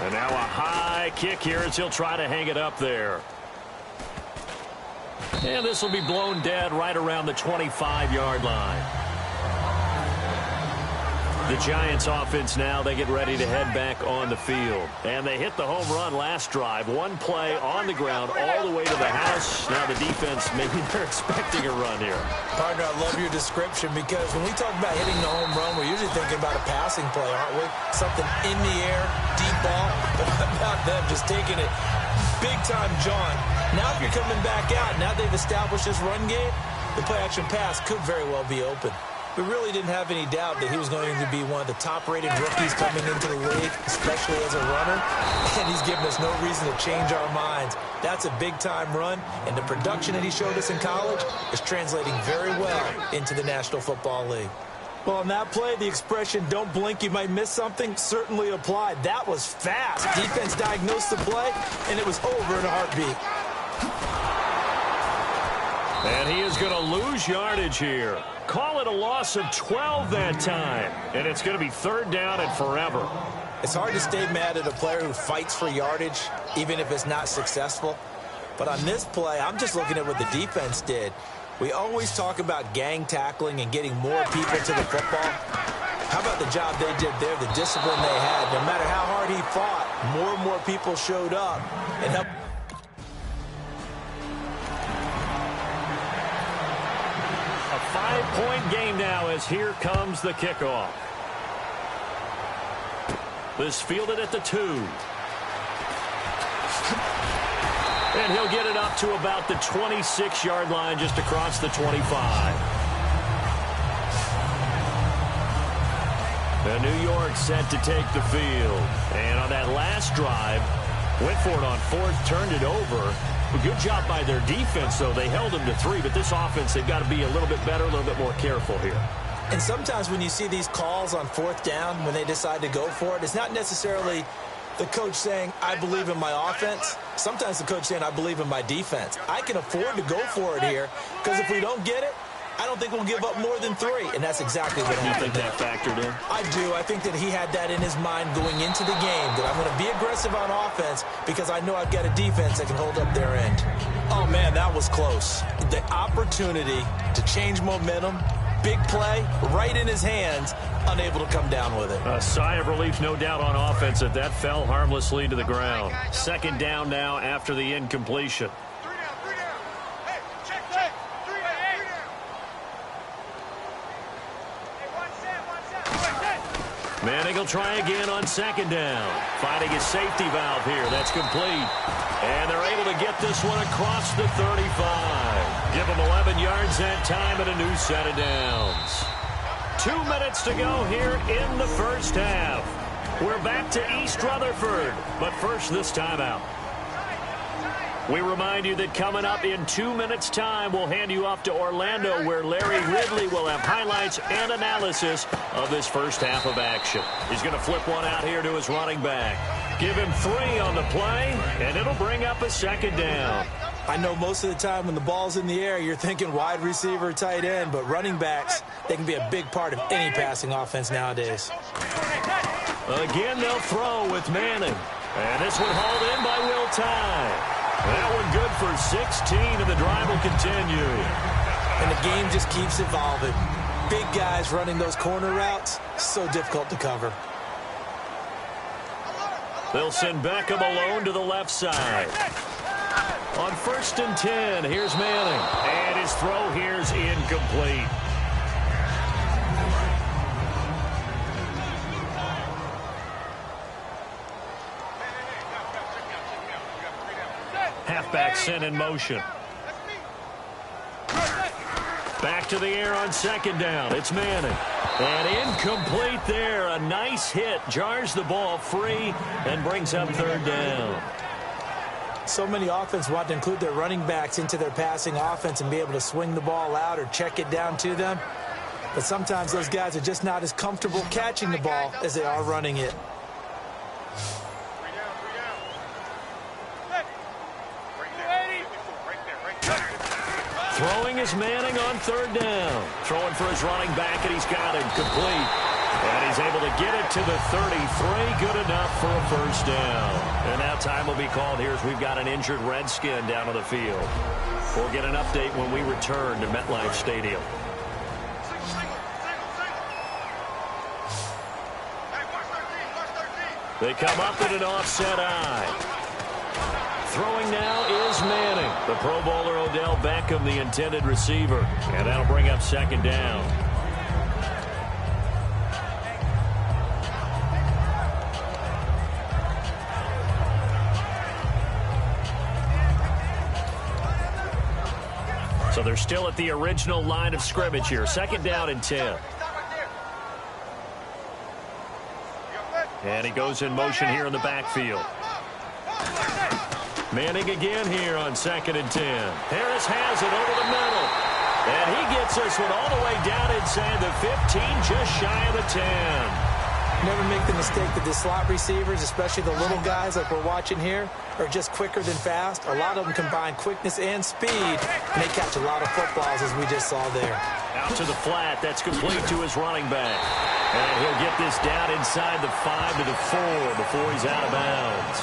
And now a high kick here as he'll try to hang it up there. And this will be blown dead right around the 25-yard line. The Giants offense now, they get ready to head back on the field. And they hit the home run last drive. One play on the ground all the way to the house. Now the defense, maybe they're expecting a run here. Partner, I love your description because when we talk about hitting the home run, we're usually thinking about a passing play, aren't we? Something in the air, deep ball. But how about them just taking it big time, John? Now if you're coming back out, now they've established this run game, the play-action pass could very well be open. We really didn't have any doubt that he was going to be one of the top-rated rookies coming into the league, especially as a runner. And he's given us no reason to change our minds. That's a big-time run, and the production that he showed us in college is translating very well into the National Football League. Well, on that play, the expression, don't blink, you might miss something, certainly applied. That was fast. Defense diagnosed the play, and it was over in a heartbeat. And he is going to lose yardage here. Call it a loss of 12 that time. And it's going to be third down and forever. It's hard to stay mad at a player who fights for yardage, even if it's not successful. But on this play, I'm just looking at what the defense did. We always talk about gang tackling and getting more people to the football. How about the job they did there, the discipline they had? No matter how hard he fought, more and more people showed up and helped. A 5-point game now as here comes the kickoff. This fielded at the 2. And he'll get it up to about the 26-yard line just across the 25. And New York set to take the field. And on that last drive, went for it on fourth, turned it over. A good job by their defense, though. They held them to 3, but this offense, they've got to be a little bit better, a little bit more careful here. And sometimes when you see these calls on fourth down, when they decide to go for it, it's not necessarily the coach saying, I believe in my offense. Sometimes the coach saying, I believe in my defense. I can afford to go for it here because if we don't get it, I don't think we'll give up more than 3, and that's exactly what happened. You think that factored in? I do. I think that he had that in his mind going into the game, that I'm going to be aggressive on offense because I know I've got a defense that can hold up their end. Oh, man, that was close. The opportunity to change momentum, big play, right in his hands, unable to come down with it. A sigh of relief, no doubt, on offense that fell harmlessly to the ground. Second down now after the incompletion. Manning will try again on second down. Finding his safety valve here. That's complete. And they're able to get this one across the 35. Give them 11 yards that time and a new set of downs. 2 minutes to go here in the first half. We're back to East Rutherford. But first, this timeout. We remind you that coming up in 2 minutes' time, we'll hand you off to Orlando, where Larry Ridley will have highlights and analysis of this first half of action. He's going to flip one out here to his running back. Give him 3 on the play, and it'll bring up a second down. I know most of the time when the ball's in the air, you're thinking wide receiver, tight end, but running backs, they can be a big part of any passing offense nowadays. Again, they'll throw with Manning. And this one hauled in by Will Tye. That one good for 16, and the drive will continue. And the game just keeps evolving. Big guys running those corner routes, so difficult to cover. They'll send Beckham alone to the left side. On 1st and 10, here's Manning. And his throw here's incomplete. Halfback sent in motion. Back to the air on second down. It's Manning. And incomplete there. A nice hit. Jars the ball free and brings up third down. So many offense want to include their running backs into their passing offense and be able to swing the ball out or check it down to them. But sometimes those guys are just not as comfortable catching the ball as they are running it. Throwing is Manning on third down. Throwing for his running back, and he's got it complete. And he's able to get it to the 33. Good enough for a first down. And now time will be called here as we've got an injured Redskin down on the field. We'll get an update when we return to MetLife Stadium. They come up with an offset eye. Throwing now is Manning. The Pro Bowler Odell Beckham, the intended receiver. And that'll bring up second down. So they're still at the original line of scrimmage here. Second down and 10. And he goes in motion here in the backfield. Manning again here on second and 10. Harris has it over the middle. And he gets this one all the way down inside the 15, just shy of the 10. Never make the mistake that the slot receivers, especially the little guys like we're watching here, are just quicker than fast. A lot of them combine quickness and speed, and they catch a lot of footballs, as we just saw there. Out to the flat. That's complete to his running back. And he'll get this down inside the 5 to the 4 before he's out of bounds.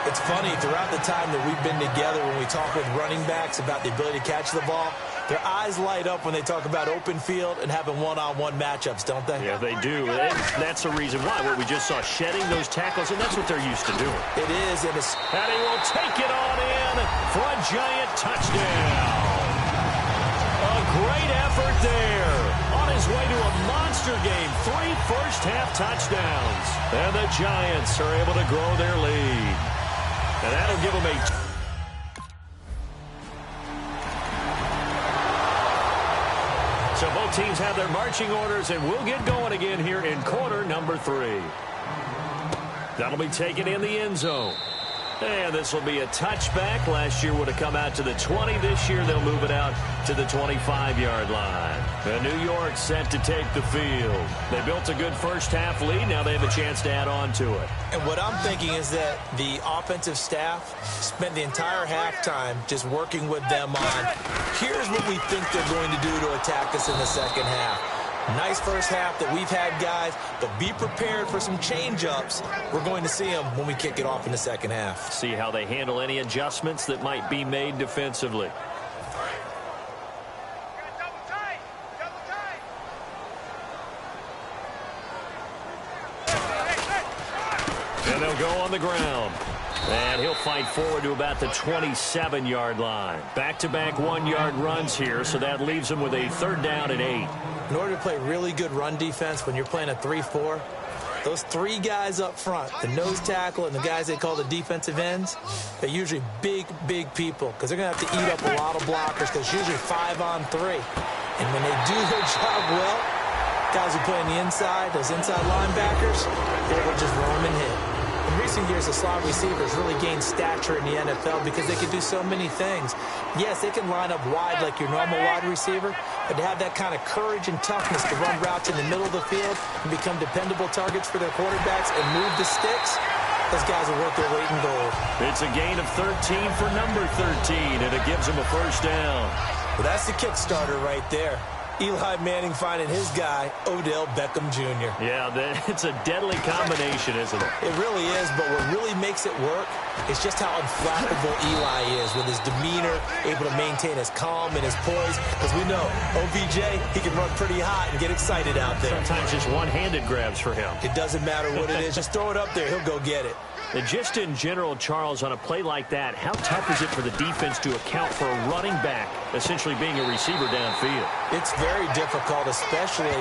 It's funny, throughout the time that we've been together, when we talk with running backs about the ability to catch the ball, their eyes light up when they talk about open field and having one-on-one matchups, don't they? Yeah, they do. And that's the reason why. What we just saw, shedding those tackles, and that's what they're used to doing. It is, and he will take it on in for a giant touchdown. A great effort there. On his way to a monster game. 3 first-half touchdowns. And the Giants are able to grow their lead. And that'll give them a... So both teams have their marching orders, and we'll get going again here in quarter number 3. That'll be taken in the end zone. And this will be a touchback. Last year would have come out to the 20. This year they'll move it out to the 25-yard line. And New York set to take the field. They built a good first-half lead. Now they have a chance to add on to it. And what I'm thinking is that the offensive staff spent the entire halftime just working with them on, here's what we think they're going to do to attack us in the second half. Nice first half that we've had, guys, but be prepared for some change-ups. We're going to see them when we kick it off in the second half. See how they handle any adjustments that might be made defensively. And they'll go on the ground. And he'll fight forward to about the 27-yard line. Back-to-back 1-yard runs here, so that leaves him with a 3rd down and 8. In order to play really good run defense when you're playing a 3-4, those 3 guys up front, the nose tackle and the guys they call the defensive ends, they're usually big, big people because they're going to have to eat up a lot of blockers because it's usually 5-on-3. And when they do their job well, guys who play on the inside, those inside linebackers, they're able to just roam and hit. In recent years, the slot receivers really gained stature in the NFL because they can do so many things. Yes, they can line up wide like your normal wide receiver, but to have that kind of courage and toughness to run routes in the middle of the field and become dependable targets for their quarterbacks and move the sticks, those guys are worth their weight in gold. It's a gain of 13 for number 13, and it gives them a first down. Well, that's the Kickstarter right there. Eli Manning finding his guy, Odell Beckham Jr. Yeah, it's a deadly combination, isn't it? It really is, but what really makes it work is just how unflappable Eli is with his demeanor, able to maintain his calm and his poise. Because we know, OBJ, he can run pretty hot and get excited out there. Sometimes just one-handed grabs for him. It doesn't matter what it is. Just throw it up there. He'll go get it. And just in general, Charles, on a play like that, how tough is it for the defense to account for a running back essentially being a receiver downfield? It's very difficult, especially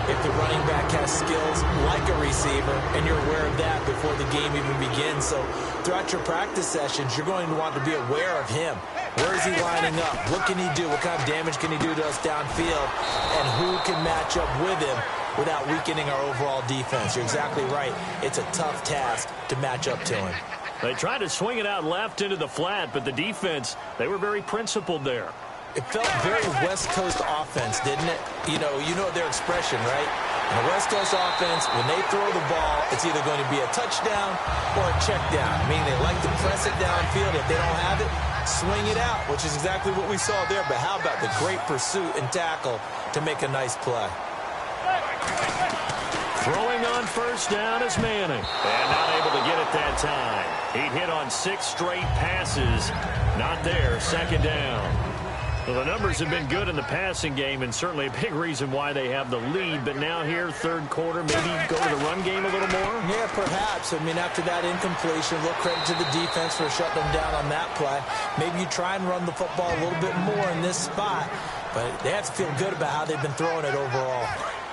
if the running back has skills like a receiver, and you're aware of that before the game even begins. So throughout your practice sessions, you're going to want to be aware of him. Where is he lining up? What can he do? What kind of damage can he do to us downfield? And who can match up with him without weakening our overall defense? You're exactly right. It's a tough task to match up to him. They tried to swing it out left into the flat, but the defense, they were very principled there. It felt very West Coast offense, didn't it? You know their expression, right? In the West Coast offense, when they throw the ball, it's either going to be a touchdown or a check down, meaning they like to press it downfield. If they don't have it, swing it out, which is exactly what we saw there. But how about the great pursuit and tackle to make a nice play? Throwing on first down is Manning. And not able to get it that time. He hit on 6 straight passes. Not there, second down. Well, the numbers have been good in the passing game, and certainly a big reason why they have the lead. But now here, third quarter, maybe go to the run game a little more? Yeah, perhaps. I mean, after that incompletion, a little credit to the defense for shutting them down on that play. Maybe you try and run the football a little bit more in this spot. But they have to feel good about how they've been throwing it overall.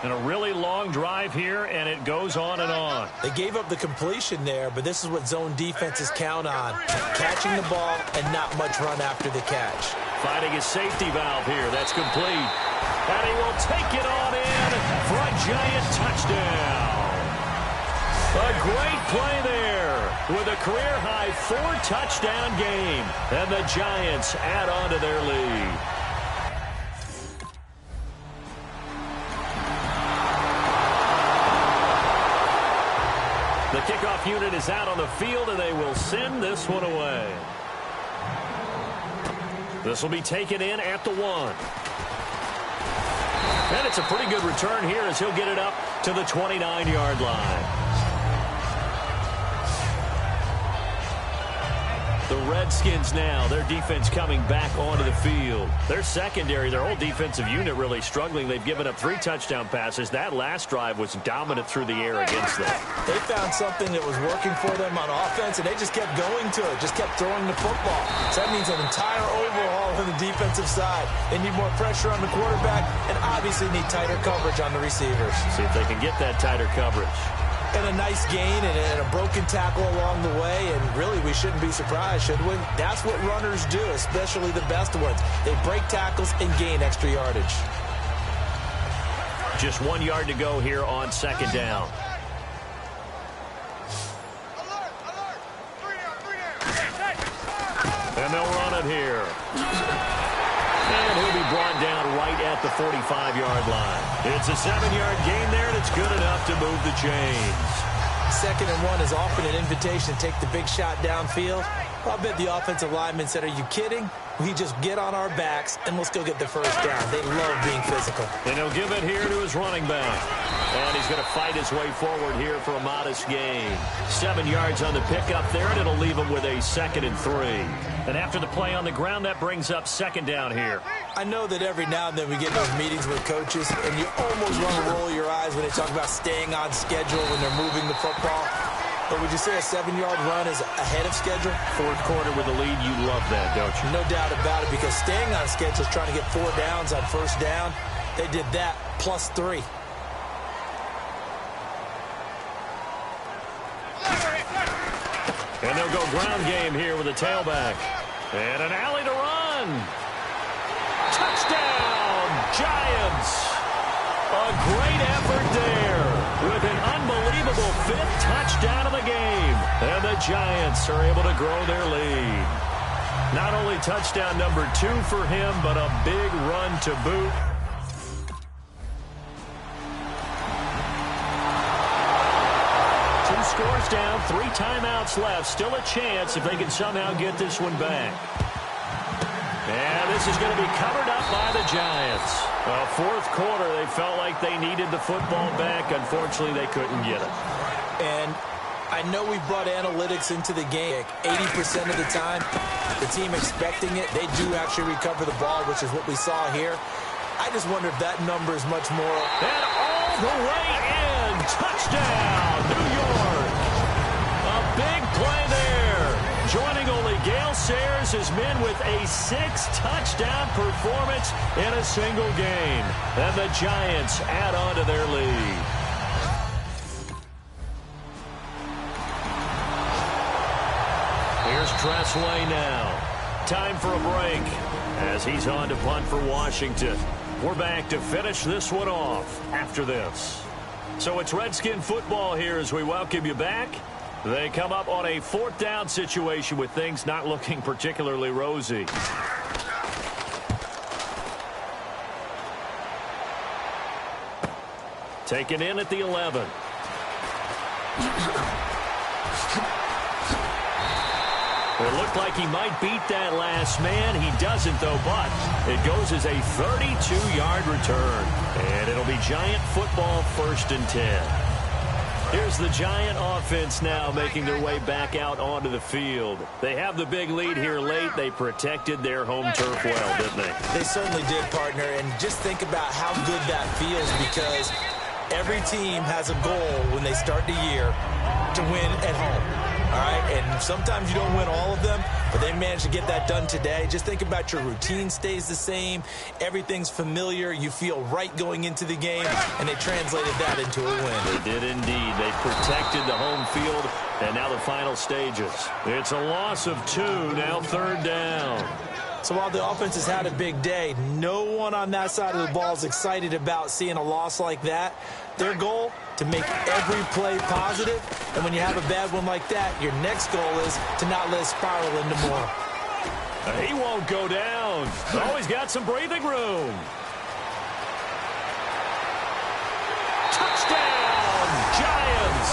And a really long drive here, and it goes on and on. They gave up the completion there, but this is what zone defenses count on. Catching the ball and not much run after the catch. Finding his safety valve here. That's complete. And he will take it on in for a giant touchdown. A great play there with a career-high 4-touchdown game. And the Giants add on to their lead. The kickoff unit is out on the field, and they will send this one away. This will be taken in at the 1. And it's a pretty good return here as he'll get it up to the 29-yard line. The Redskins now, their defense coming back onto the field. Their secondary, their whole defensive unit really struggling. They've given up 3 touchdown passes. That last drive was dominant through the air against them. They found something that was working for them on offense, and they just kept going to it, just kept throwing the football. So that means an entire overhaul on the defensive side. They need more pressure on the quarterback and obviously need tighter coverage on the receivers. See if they can get that tighter coverage. And a nice gain and a broken tackle along the way, and really we shouldn't be surprised, should we? That's what runners do, especially the best ones. They break tackles and gain extra yardage. Just 1 yard to go here on second down. And they'll run it here. And he'll be brought down right at the 45-yard line. It's a 7-yard gain there, and it's good enough to move the chains. 2nd and 1 is often an invitation to take the big shot downfield. Well, I bet the offensive lineman said, "Are you kidding? We just get on our backs, and we'll still get the first down." They love being physical. And he'll give it here to his running back. And he's going to fight his way forward here for a modest gain. 7 yards on the pickup there, and it'll leave him with a 2nd and 3. And after the play on the ground, that brings up second down here. I know that every now and then we get in those meetings with coaches, and you almost want to roll your eyes when they talk about staying on schedule when they're moving the football. But would you say a 7-yard run is ahead of schedule? Fourth quarter with the lead, you love that, don't you? No doubt about it, because staying on schedule is trying to get 4 downs on first down. They did that plus 3. And they'll go ground game here with a tailback. And an alley to run. Touchdown, Giants. A great effort there with an unbelievable 5th touchdown of the game. And the Giants are able to grow their lead. Not only touchdown number 2 for him, but a big run to boot. Scores down, 3 timeouts left. Still a chance if they can somehow get this one back. And this is going to be covered up by the Giants. Fourth quarter, they felt like they needed the football back. Unfortunately, they couldn't get it. And I know we brought analytics into the game. 80% of the time, the team expecting it, they do actually recover the ball, which is what we saw here. I just wonder if that number is much more. And all the way in. Touchdown, New York. A big play there. Joining only Gale Sayers, his men with a 6-touchdown performance in a single game. And the Giants add on to their lead. Here's Tressway now. Time for a break as he's on to punt for Washington. We're back to finish this one off after this. So it's Redskin football here as we welcome you back. They come up on a 4th down situation with things not looking particularly rosy. Taken in at the 11. It looked like he might beat that last man. He doesn't, though, but it goes as a 32-yard return. And it'll be Giant football 1st and 10. Here's the Giant offense now making their way back out onto the field. They have the big lead here late. They protected their home turf well, didn't they? They certainly did, partner. And just think about how good that feels, because every team has a goal when they start the year to win at home. All right, and sometimes you don't win all of them, but they managed to get that done today. Just think about your routine stays the same. Everything's familiar. You feel right going into the game, and they translated that into a win. They did indeed. They protected the home field, and now the final stages. It's a loss of 2, now 3rd down. So while the offense has had a big day, no one on that side of the ball is excited about seeing a loss like that. Their goal, to make every play positive. And when you have a bad one like that, your next goal is to not let it spiral into more. He won't go down. Oh, he's got some breathing room. Touchdown, Giants.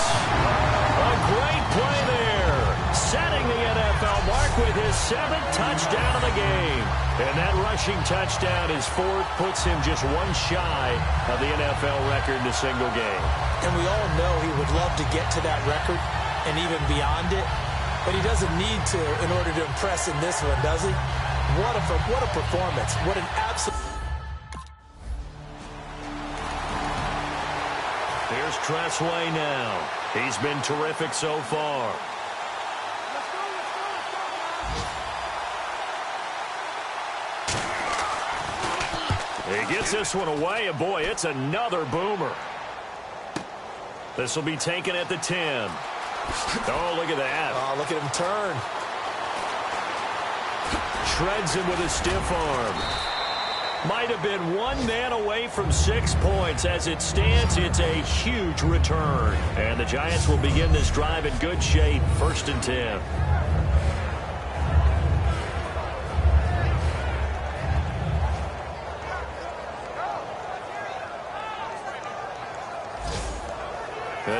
A great play there. Setting the NFL mark with his 7th touchdown of the game. And that rushing touchdown, his 4th, puts him just 1 shy of the NFL record in a single game. And we all know he would love to get to that record and even beyond it. But he doesn't need to in order to impress in this one, does he? What a performance. What an absolute... Here's Tressway now. He's been terrific so far. He gets this one away, and boy, it's another boomer. This will be taken at the 10. Oh, look at that. Oh, look at him turn. Shreds him with a stiff arm. Might have been 1 man away from 6 points. As it stands, it's a huge return. And the Giants will begin this drive in good shape, 1st and 10.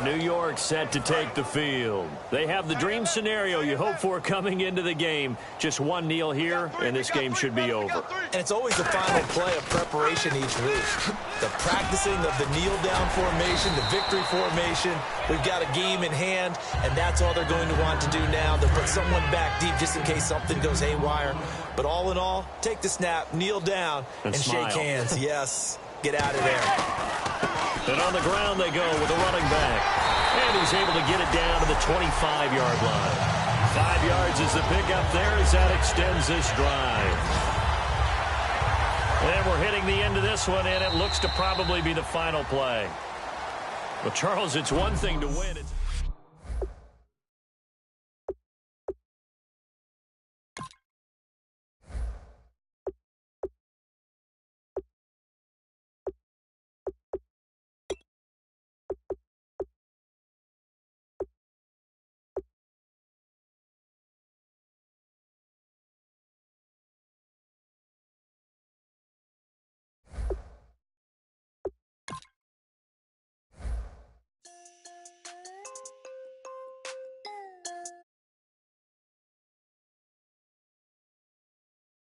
New York set to take the field. They have the dream scenario you hope for coming into the game. Just 1 kneel here, and this game should be over. And it's always the final play of preparation each week. The practicing of the kneel-down formation, the victory formation. We've got a game in hand, and that's all they're going to want to do now. They'll put someone back deep just in case something goes haywire. But all in all, take the snap, kneel down, and shake hands. Yes, get out of there. And on the ground they go with a running back. And he's able to get it down to the 25-yard line. 5 yards is the pickup there as that extends this drive. And we're hitting the end of this one, and it looks to probably be the final play. Well, Charles, it's one thing to win.